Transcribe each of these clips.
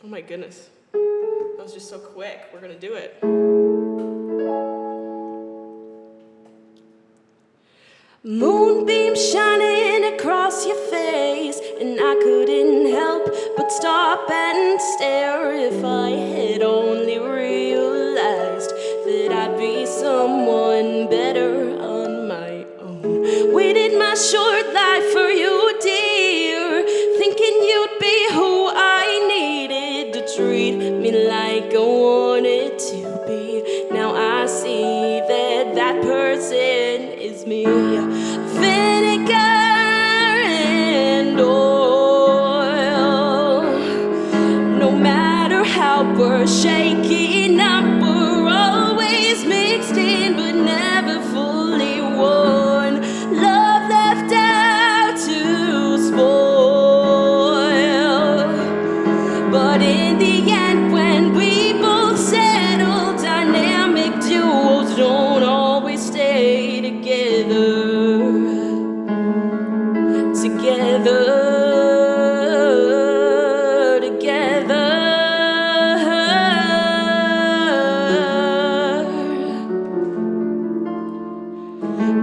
Oh my goodness. That was just so quick. We're gonna do it. Moonbeam shining across your face, and I couldn't help but stop and stare. If I had only realized that I'd be someone better on my own. Waited my short life for you, dear, thinking you'd be who I needed to treat me like I wanted to be. Now I see that that person is me. Vinegar and oil. No matter how we're shaking up, we're always mixed in but never fully one. Love left out to spoil. But in the end, when we both settle, dynamic duos don't always stay together. Together.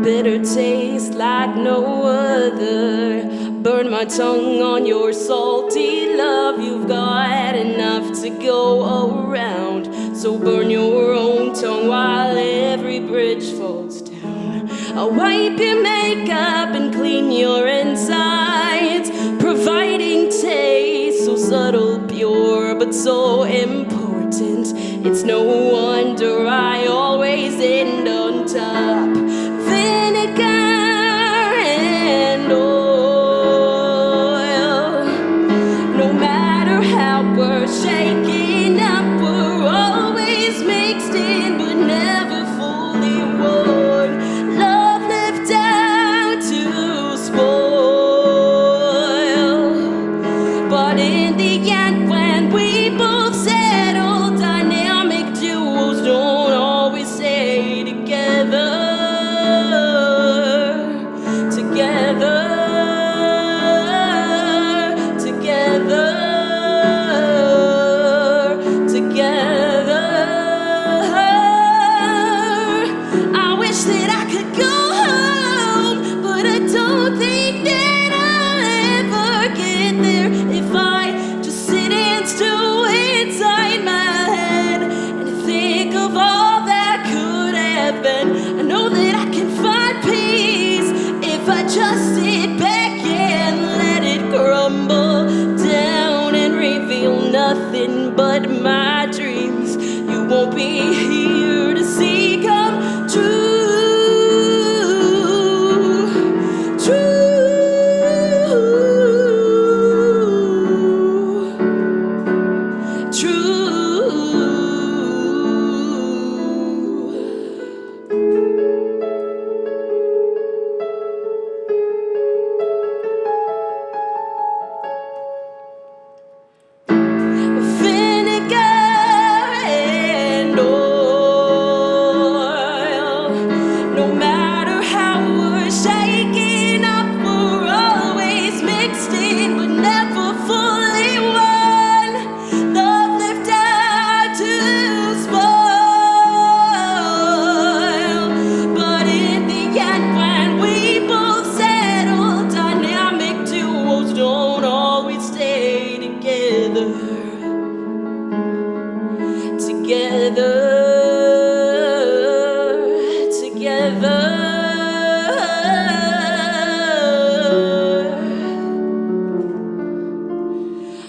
Bitter taste like no other. Burn my tongue on your salty love. You've got enough to go around, so burn your own tongue while every bridge falls down. I'll wipe your makeup and clean your insides, providing taste so subtle, pure, but so important. It's no wonder I always end on top. Vinegar and oil. No matter how we're shaking up, we're always mixed in but never fully one. Love left out to spoil. But in the end, when we both settle, dynamic duos don't always stay together. Just sit back and let it crumble down and reveal nothing but my dreams. You won't be here to see come true.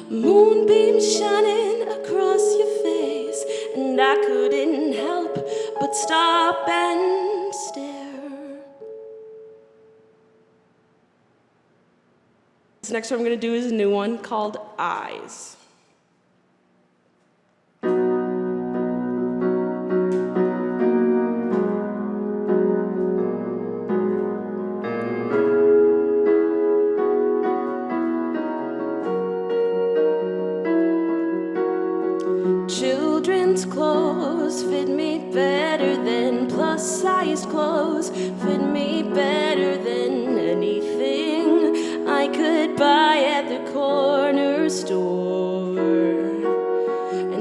Moonbeam shining across your face, and I couldn't help but stop and stare. This next one I'm going to do is a new one called Eyes. Children's clothes fit me better than plus-sized clothes, fit me better than anything I could buy at the corner store.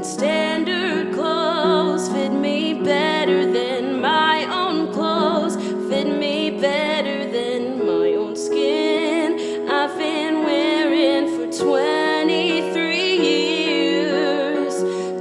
standard clothes fit me better than my own clothes, fit me better than my own skin. I've been wearing for 23 years,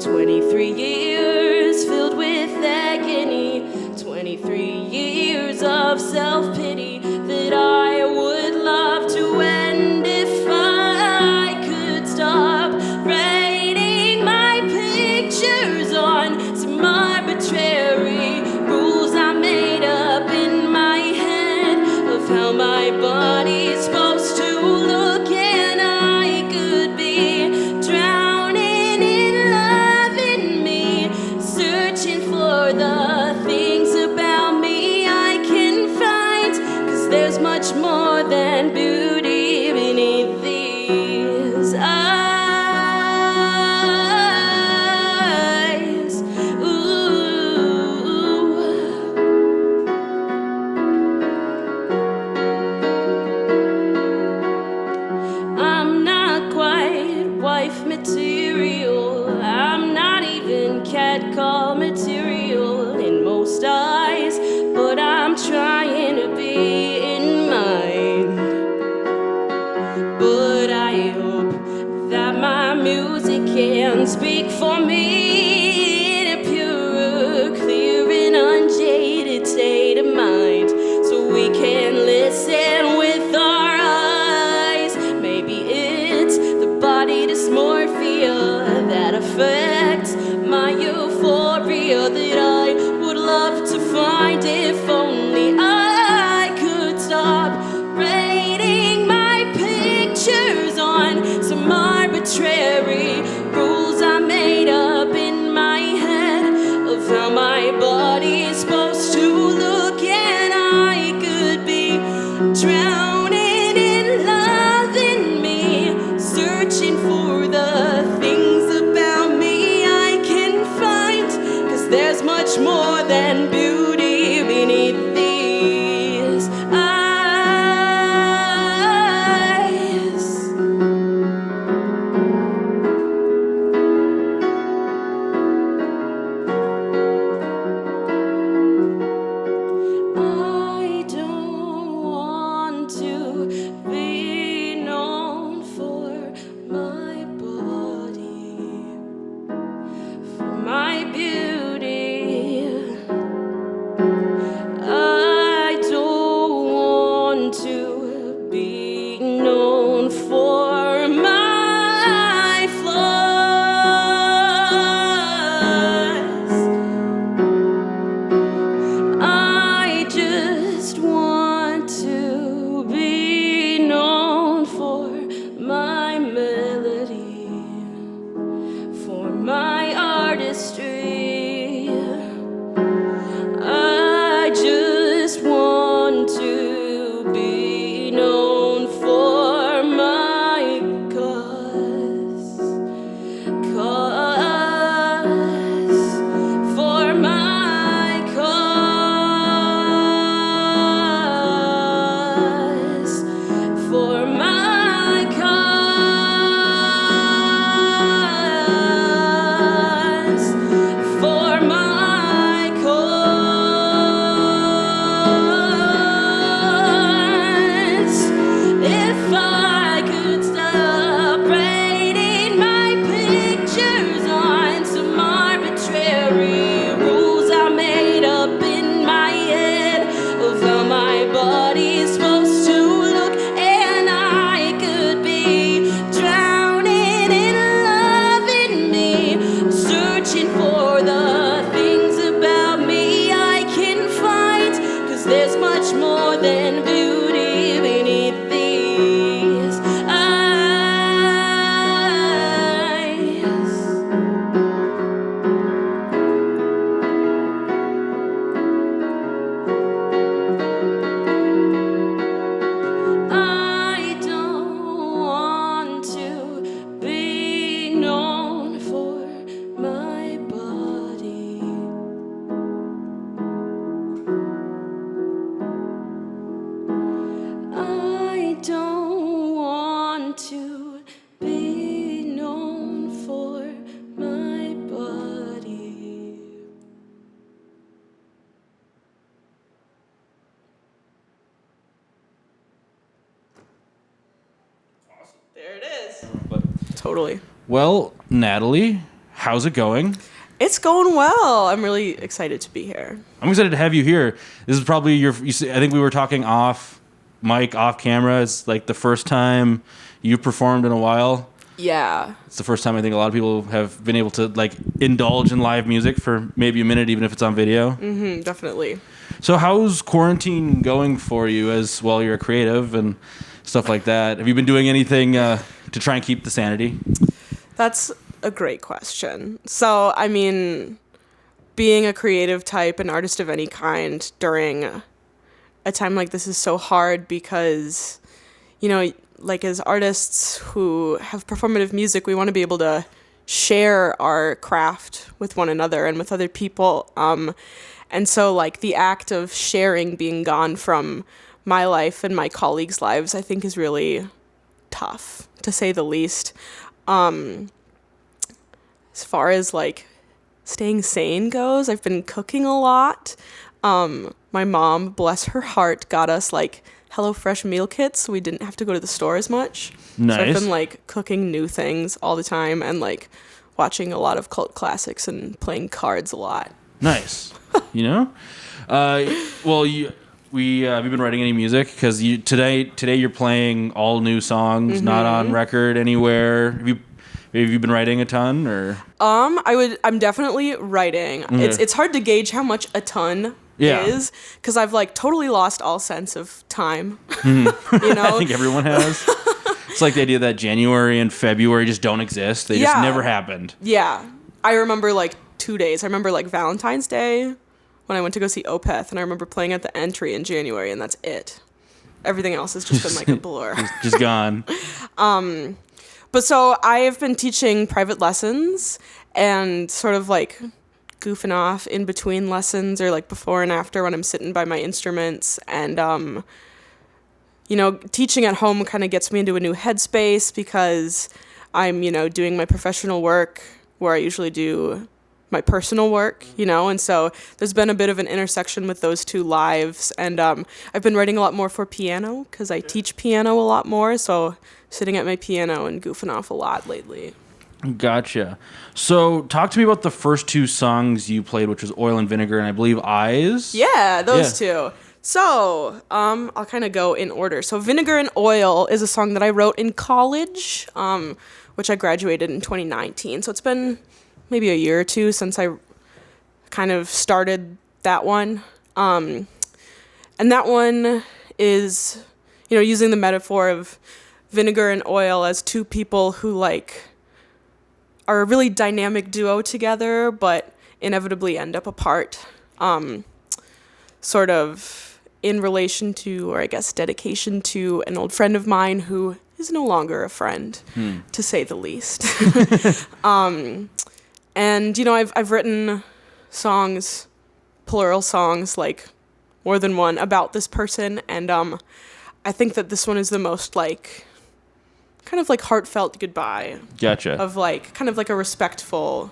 23 years filled with agony, 23 years of self-pity that I would love to end if I could stop writing my pictures on some arbitrary rules I made up in my head of how my body's supposed to look, and I could be drowning in love in me, searching for the things about me I can find, 'cause there's much more than beauty beneath these eyes. Ooh. I'm not quite wife material, I'm not even catcall material in most eyes, but I'm trying to be in mine. But I hope that my music can speak for me in a pure, clear and unjaded state of mind, so we can listen with our eyes. Maybe it's the body dysmorphia that affects my euphoria that I would love to find if only I could stop rating my pictures on some arbitrary rules I made up in my head of how my body is supposed to look, and I could be drowning in love in me, searching for the things about me I can find, 'cause there's much more than beauty beneath these eyes. Totally. Well, Natalie, how's it going? It's going well. I'm really excited to be here. I'm excited to have you here. This is probably I think we were talking off mic, off camera. It's like the first time you performed in a while. Yeah. It's the first time I think a lot of people have been able to like indulge in live music for maybe a minute, even if it's on video. Mm-hmm, definitely. So how's quarantine going for you as well? You're a creative and stuff like that. Have you been doing anything to try and keep the sanity? That's a great question. So, I mean, being a creative type, an artist of any kind during a time like this is so hard because, you know, like as artists who have performative music, we want to be able to share our craft with one another and with other people. And so like the act of sharing being gone from my life and my colleagues' lives, I think is really tough, to say the least. As far as like staying sane goes, I've been cooking a lot. My mom, bless her heart, got us like HelloFresh meal kits, so we didn't have to go to the store as much. Nice. So I've been like cooking new things all the time and like watching a lot of cult classics and playing cards a lot. Nice. You know? Well, we've been writing any music because today you're playing all new songs, not on record anywhere. Have you been writing a ton or? I'm definitely writing. Okay. It's hard to gauge how much a ton is because I've like totally lost all sense of time. You know? I think everyone has. It's like the idea that January and February just don't exist. They just never happened. Yeah. I remember like 2 days. I remember like Valentine's Day when I went to go see Opeth, and I remember playing at the Entry in January, and that's it. Everything else has just been like a blur. Just gone. But so I have been teaching private lessons and sort of like goofing off in between lessons or like before and after when I'm sitting by my instruments. And, you know, teaching at home kind of gets me into a new headspace because I'm, you know, doing my professional work where I usually do my personal work, you know, and so there's been a bit of an intersection with those two lives. And I've been writing a lot more for piano because I teach piano a lot more, so sitting at my piano and goofing off a lot lately. Gotcha. So talk to me about the first two songs you played, which was Oil and Vinegar and I believe Eyes. Yeah, those two. So I'll kind of go in order. So Vinegar and Oil is a song that I wrote in college, which I graduated in 2019. So it's been maybe a year or two since I kind of started that one. And that one is, you know, using the metaphor of vinegar and oil as two people who like are a really dynamic duo together, but inevitably end up apart. Sort of in relation to, or I guess dedication to, an old friend of mine who is no longer a friend, to say the least. And, you know, I've written songs, plural songs, like more than one, about this person. And I think that this one is the most, like, kind of like heartfelt goodbye. Gotcha. Of, like, kind of like a respectful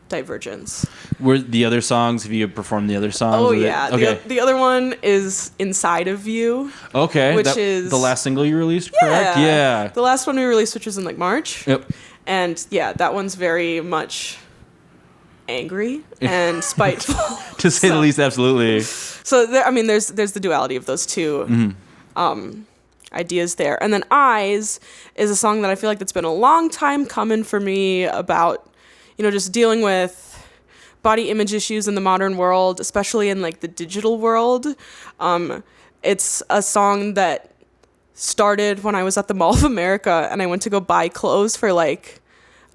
divergence. Were the other songs, have you performed the other songs? Oh, yeah. Okay. The other one is Inside of You. Okay. Which is the last single you released, correct? Yeah. The last one we released, which was in, like, March. Yep. And, yeah, that one's very much angry and spiteful, to say the least. Absolutely. So there's the duality of those two ideas there. And then Eyes is a song that I feel like that's been a long time coming for me about, you know, just dealing with body image issues in the modern world, especially in like the digital world. It's a song that started when I was at the Mall of America and I went to go buy clothes for like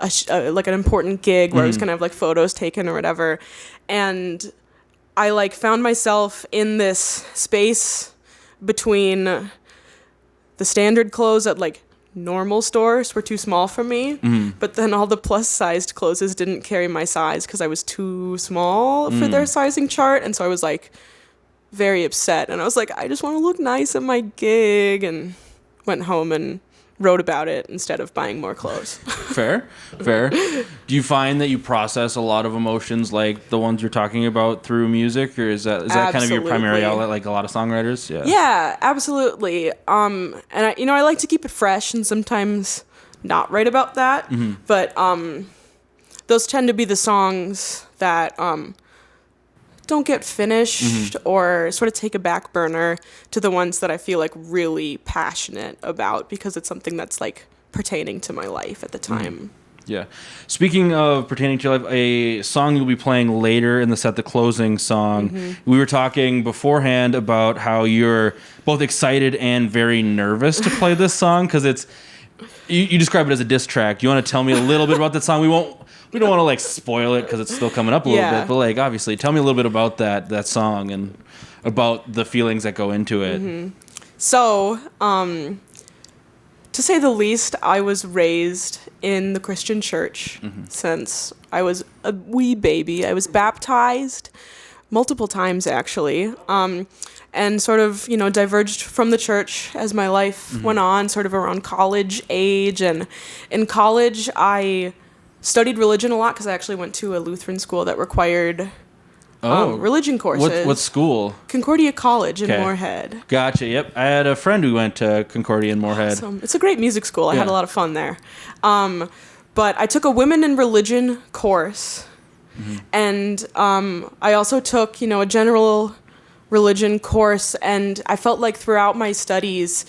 like an important gig where I was gonna have like photos taken or whatever, and I like found myself in this space between the standard clothes at like normal stores were too small for me, but then all the plus sized clothes didn't carry my size because I was too small for their sizing chart, and so I was like very upset, and I was like, I just want to look nice at my gig, and went home and wrote about it instead of buying more clothes. Fair. Do you find that you process a lot of emotions like the ones you're talking about through music, or is that kind of your primary outlet, like a lot of songwriters? Yeah, absolutely. And I like to keep it fresh and sometimes not write about that. But those tend to be the songs that don't get finished or sort of take a back burner to the ones that I feel like really passionate about because it's something that's like pertaining to my life at the time. Yeah. Speaking of pertaining to your life, a song you'll be playing later in the set, the closing song. We were talking beforehand about how you're both excited and very nervous to play this song because it's you describe it as a diss track. Do you want to tell me a little bit about that song? We don't want to like spoil it because it's still coming up a little bit, but like obviously tell me a little bit about that song and about the feelings that go into it. So, to say the least, I was raised in the Christian church since I was a wee baby. I was baptized multiple times, actually, and sort of, diverged from the church as my life went on, sort of around college age. And in college, I studied religion a lot because I actually went to a Lutheran school that required religion courses. What school? Concordia College in Moorhead. Gotcha. Yep. I had a friend who went to Concordia in Moorhead. Awesome. It's a great music school. I had a lot of fun there. But I took a women in religion course. And I also took, a general religion course. And I felt like throughout my studies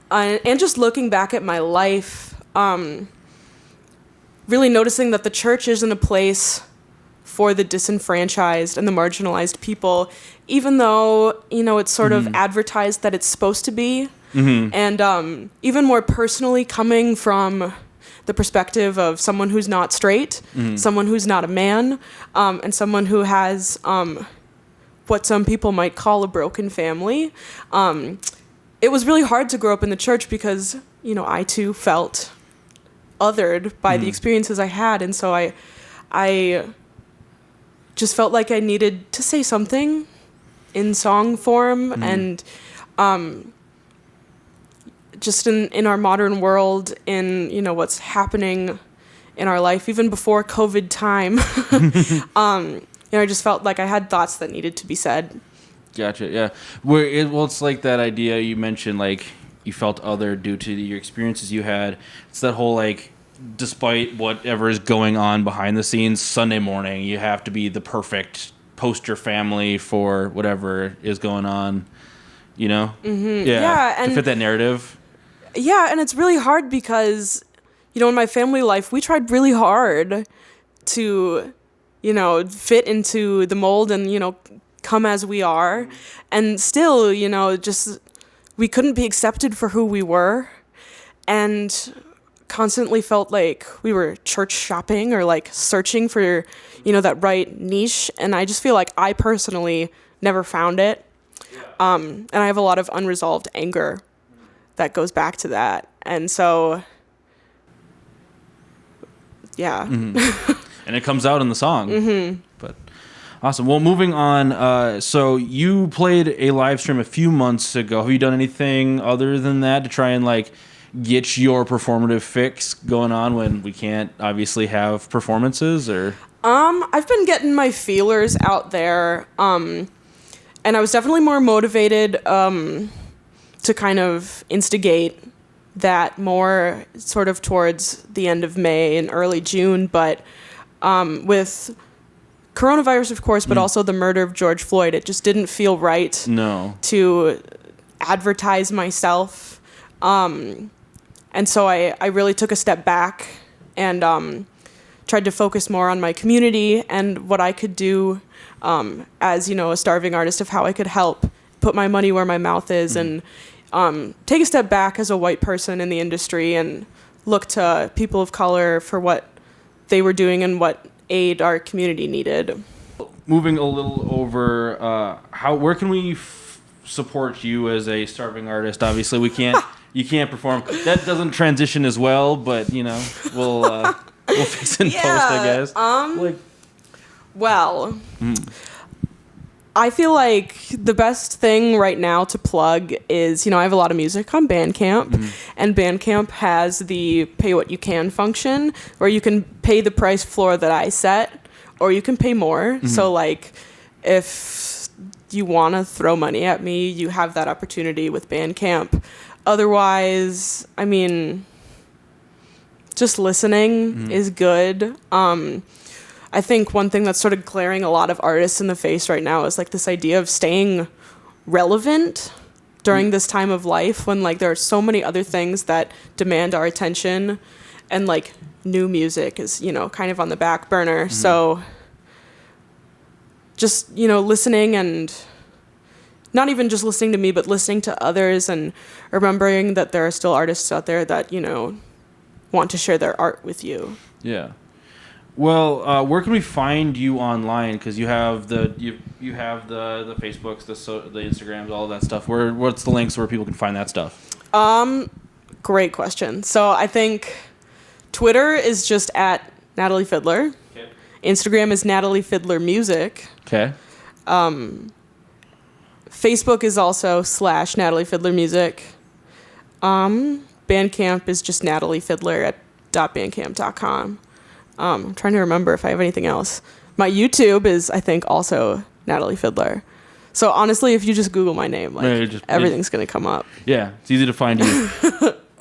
and just looking back at my life, really noticing that the church isn't a place for the disenfranchised and the marginalized people, even though, it's sort of advertised that it's supposed to be. And even more personally, coming from the perspective of someone who's not straight, someone who's not a man, and someone who has what some people might call a broken family, it was really hard to grow up in the church because, I too felt othered by the experiences I had. And so I just felt like I needed to say something in song form. And just in our modern world, in what's happening in our life, even before COVID time, I just felt like I had thoughts that needed to be said. Gotcha. Yeah. It's like that idea you mentioned, like you felt other due to your experiences you had. It's that whole like, despite whatever is going on behind the scenes, Sunday morning, you have to be the perfect poster family for whatever is going on, Yeah. And to fit that narrative. Yeah, and it's really hard because, in my family life, we tried really hard to, fit into the mold and, come as we are. And still, just we couldn't be accepted for who we were. And constantly felt like we were church shopping or like searching for, that right niche. And I just feel like I personally never found it. And I have a lot of unresolved anger that goes back to that. And so, yeah. And it comes out in the song. But awesome. Well, moving on. So you played a live stream a few months ago. Have you done anything other than that to try and like get your performative fix going on when we can't obviously have performances? Or I've been getting my feelers out there, and I was definitely more motivated to kind of instigate that more sort of towards the end of May and early June, but with coronavirus, of course, but also the murder of George Floyd, it just didn't feel right to advertise myself. And so I really took a step back and tried to focus more on my community and what I could do as, a starving artist, of how I could help put my money where my mouth is and take a step back as a white person in the industry and look to people of color for what they were doing and what aid our community needed. Moving a little over, where can we support you as a starving artist? Obviously, we can't. You can't perform. That doesn't transition as well, but we'll fix it in post, I guess. I feel like the best thing right now to plug is, I have a lot of music on Bandcamp, and Bandcamp has the pay what you can function, where you can pay the price floor that I set, or you can pay more. So like, if you want to throw money at me, you have that opportunity with Bandcamp. Otherwise, just listening is good. I think one thing that's sort of glaring a lot of artists in the face right now is like this idea of staying relevant during this time of life when like there are so many other things that demand our attention, and like new music is, you know, kind of on the back burner. So just, you know, listening, and not even just listening to me, but listening to others, and remembering that there are still artists out there that, you know, want to share their art with you. Yeah. Well, where can we find you online? Because you have the you have the Facebooks, the Instagrams, all of that stuff. What's the links where people can find that stuff? Great question. So I think Twitter is just at Natalie Fideler. Okay. Instagram is Natalie Fideler Music. Okay. Facebook is also / Natalie Fideler Music. Bandcamp is just Natalie Fideler at .bandcamp.com. I'm trying to remember if I have anything else. My YouTube is, I think, also Natalie Fideler. So honestly, if you just Google my name, like everything's gonna come up. Yeah, it's easy to find you.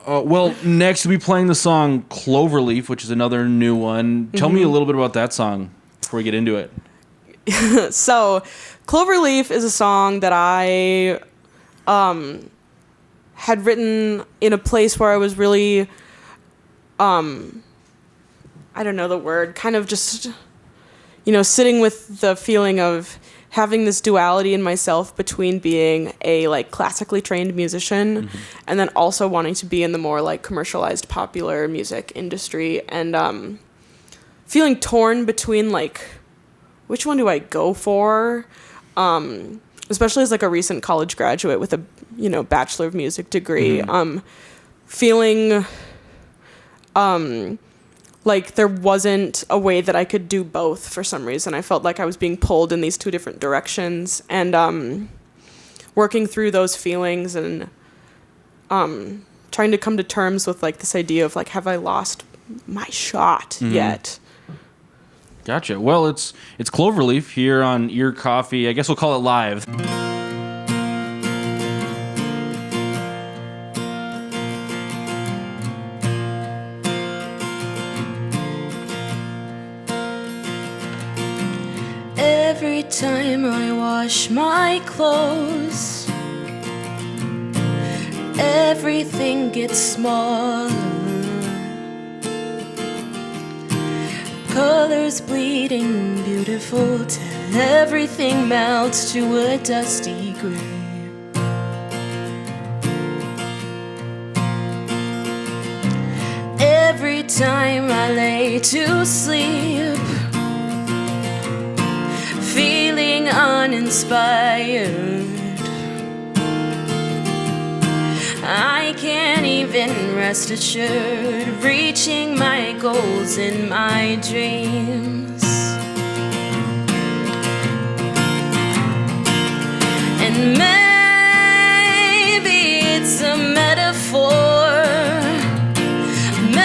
Well, next we'll be playing the song Cloverleaf, which is another new one. Tell me a little bit about that song before we get into it. So, Cloverleaf is a song that I had written in a place where I was really, I don't know the word, kind of just, you know, sitting with the feeling of having this duality in myself between being a like classically trained musician and then also wanting to be in the more like commercialized popular music industry, and feeling torn between like which one do I go for, especially as like a recent college graduate with a, you know, Bachelor of Music degree, feeling like there wasn't a way that I could do both for some reason. I felt like I was being pulled in these two different directions, and working through those feelings and trying to come to terms with like this idea of like, have I lost my shot yet? Gotcha. Well, it's Cloverleaf here on Ear Coffee. I guess we'll call it live. Every time I wash my clothes, everything gets smaller. Colors bleeding beautiful till everything melts to a dusty gray. Every time I lay to sleep, feeling uninspired, I can't even rest assured reaching my goals in my dreams. And maybe it's a metaphor. Maybe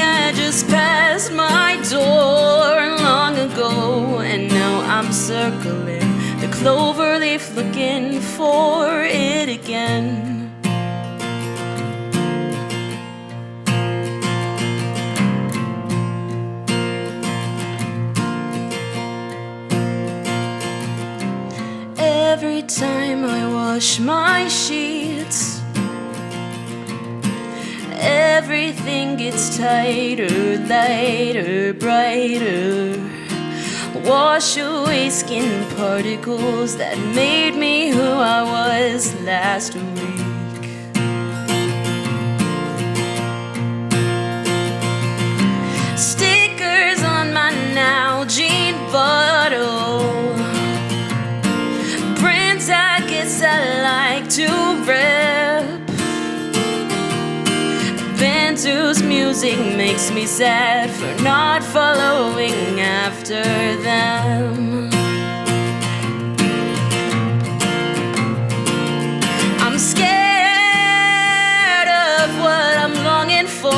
I just passed my door long ago, and now I'm circling the cloverleaf looking for it again. Every time I wash my sheets, everything gets tighter, lighter, brighter. Wash away skin particles that made me who I was last week. Stickers on my Nalgene bottle, prints I guess I like to rep. Band whose music makes me sad for not following after them. I'm scared of what I'm longing for,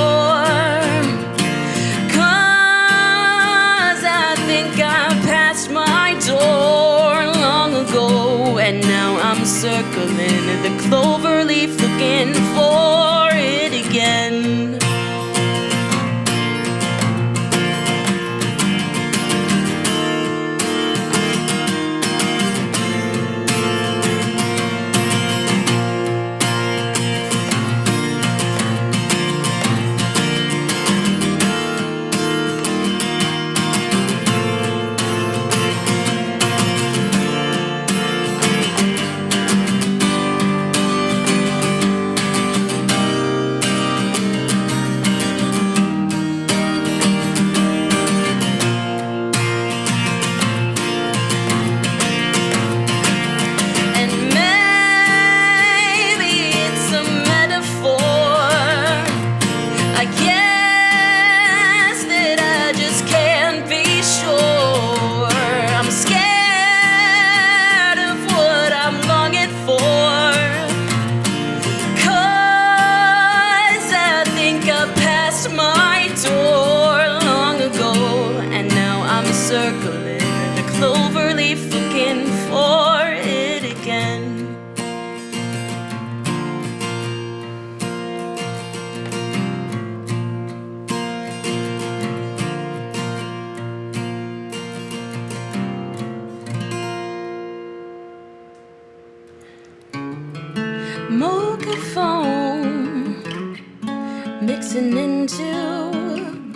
'cause I think I passed my door long ago, and now I'm circling the cloverleaf looking for it again.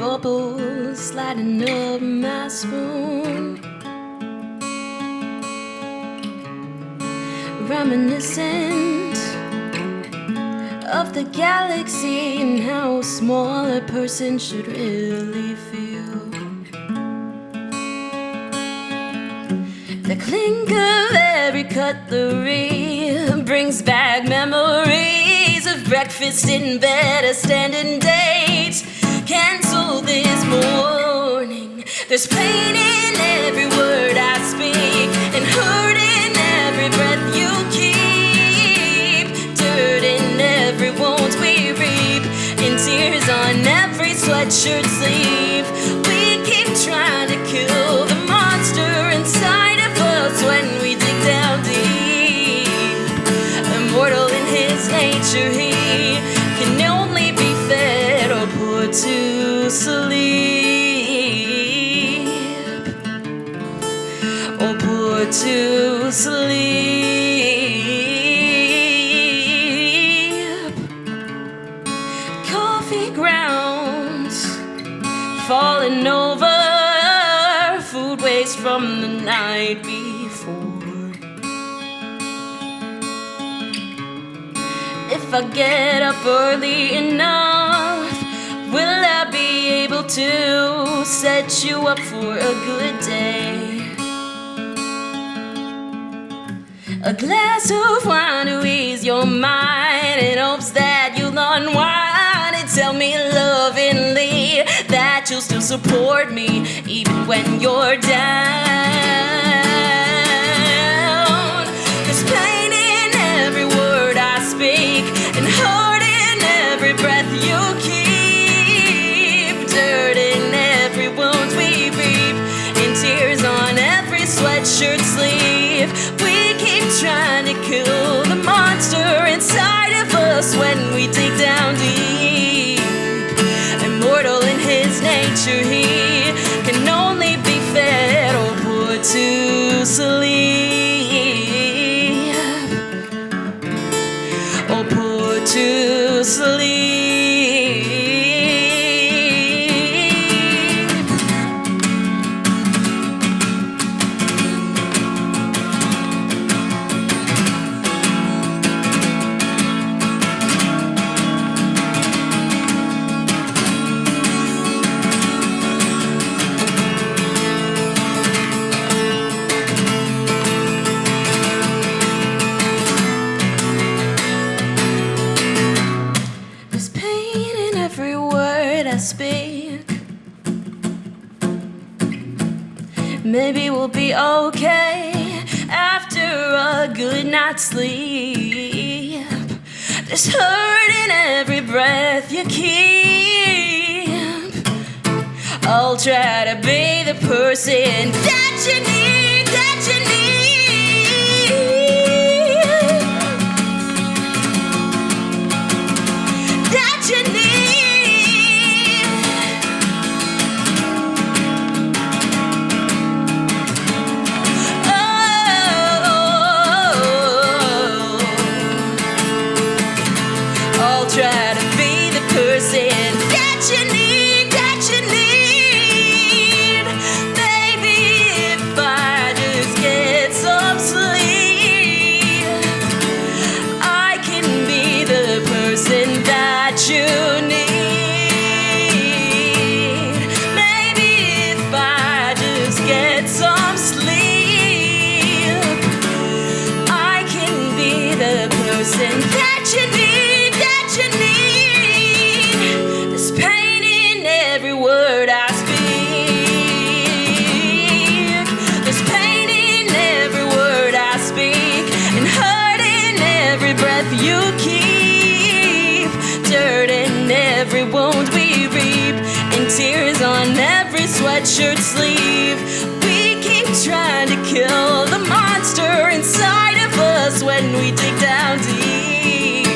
bubbles sliding up my spoon. Reminiscent of the galaxy and how a smaller person should really feel. The clink of every cutlery brings back memories of breakfast in bed, a standing date canceled this morning. There's pain in every word I speak and hurt in every breath you keep, dirt in every wound we reap, and tears on every sweatshirt sleeve. We keep trying to kill the monster inside of us when we dig down deep. Immortal in his nature, he can only be fed or put to sleep, or put to sleep. Coffee grounds falling over, food waste from the night before. If I get up early enough, will I be able to set you up for a good day? A glass of wine to ease your mind in hopes that you'll unwind and tell me lovingly that you'll still support me even when you're down. There's pain in every word I speak and hurt in every breath you keep, dirt in every wound we reap, and tears on every sweatshirt sleeve. We keep trying to kill the monster inside of us when we dig down deep. Immortal in his nature, he can only be fed or put to sleep, or put to sleep. There's pain in every word I speak. Maybe we'll be okay after a good night's sleep. There's hurt in every breath you keep. I'll try to be the person that you need, that you need. That you need. I'll try to be the person that you need, that you need. Baby, if I just get some sleep, I can be the person that you need. Maybe if I just get some sleep, I can be the person that you need, that you need. There's pain in every word I speak. There's pain in every word I speak, and hurt in every breath you keep, dirt in every wound we reap, and tears on every sweatshirt sleeve. We keep trying to kill the monster inside of us when we dig down deep.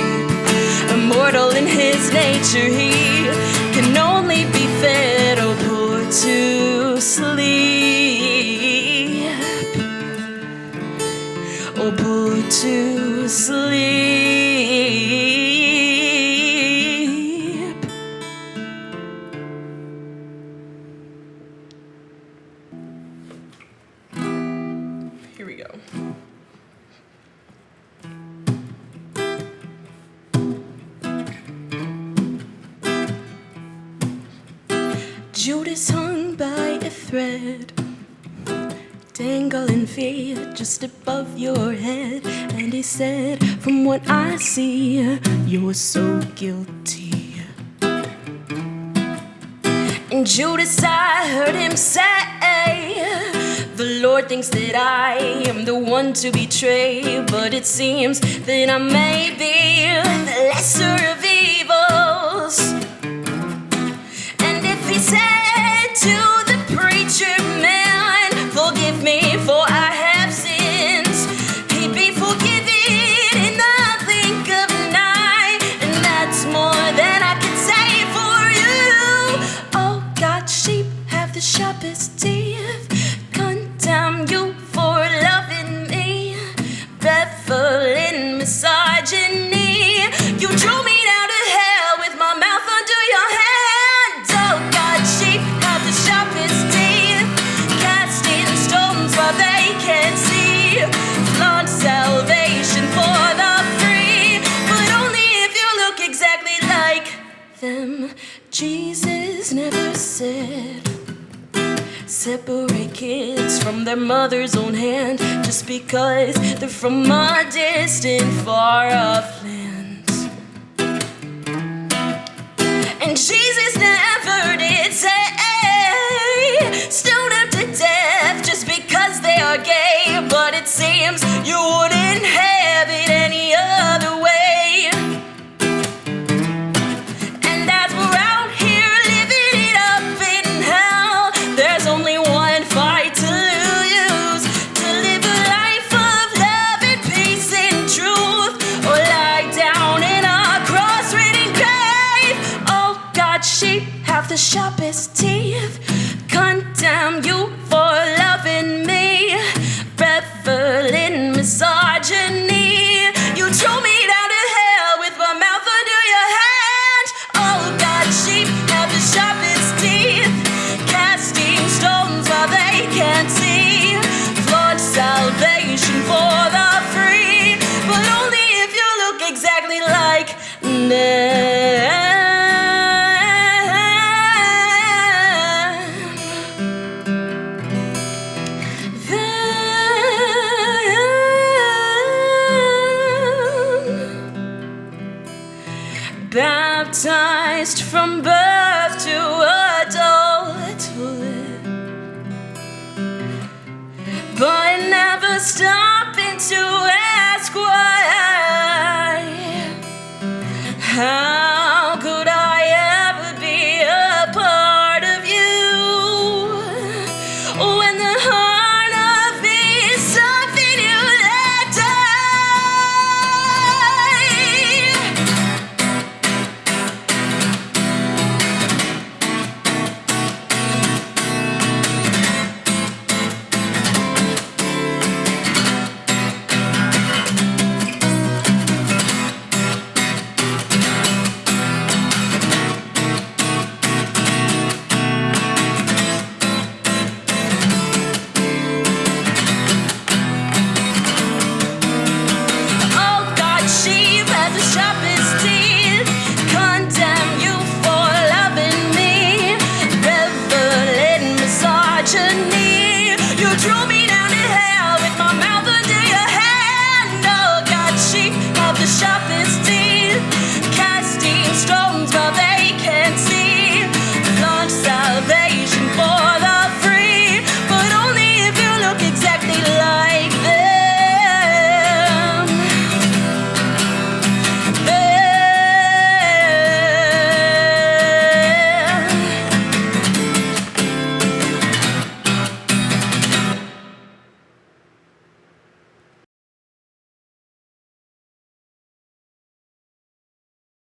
Immortal in his nature, he can only be fed or put to sleep, or put to sleep. Judas hung by a thread, dangling fear just above your head. And he said, from what I see, you're so guilty. And Judas, I heard him say, the Lord thinks that I am the one to betray, but it seems that I may be the lesser of evils. And if he said to the preacher man, forgive me for I have sins, he'd be forgiven in the blink of an eye. And that's more than I can say for you. Oh, God's sheep have the sharpest teeth. Condemn you for loving me, baffling misogyny. You drew me down to hell with my mouth under your hand. Oh, God's sheep have the sharpest teeth, casting stones while they can't see. Flaunt salvation for the free, but only if you look exactly like them. Jesus never said separate kids from their mother's own hand just because they're from a distant, far-off land. And Jesus never did say stone them to death just because they are gay, but it seems you wouldn't have it any other way. And as we're out here living it up in hell, there's only one fight to lose: to live a life of love and peace and truth, or lie down in a cross-ridden grave. Oh, God's sheep have the sharpest teeth. Condemn you for loving me, reveling misogyny. You threw me down to hell with my mouth under your hand. Oh, God's sheep have the sharpest teeth, casting stones while they can't see. Flaunt salvation for the free, but only if you look exactly like them. Baptized from birth,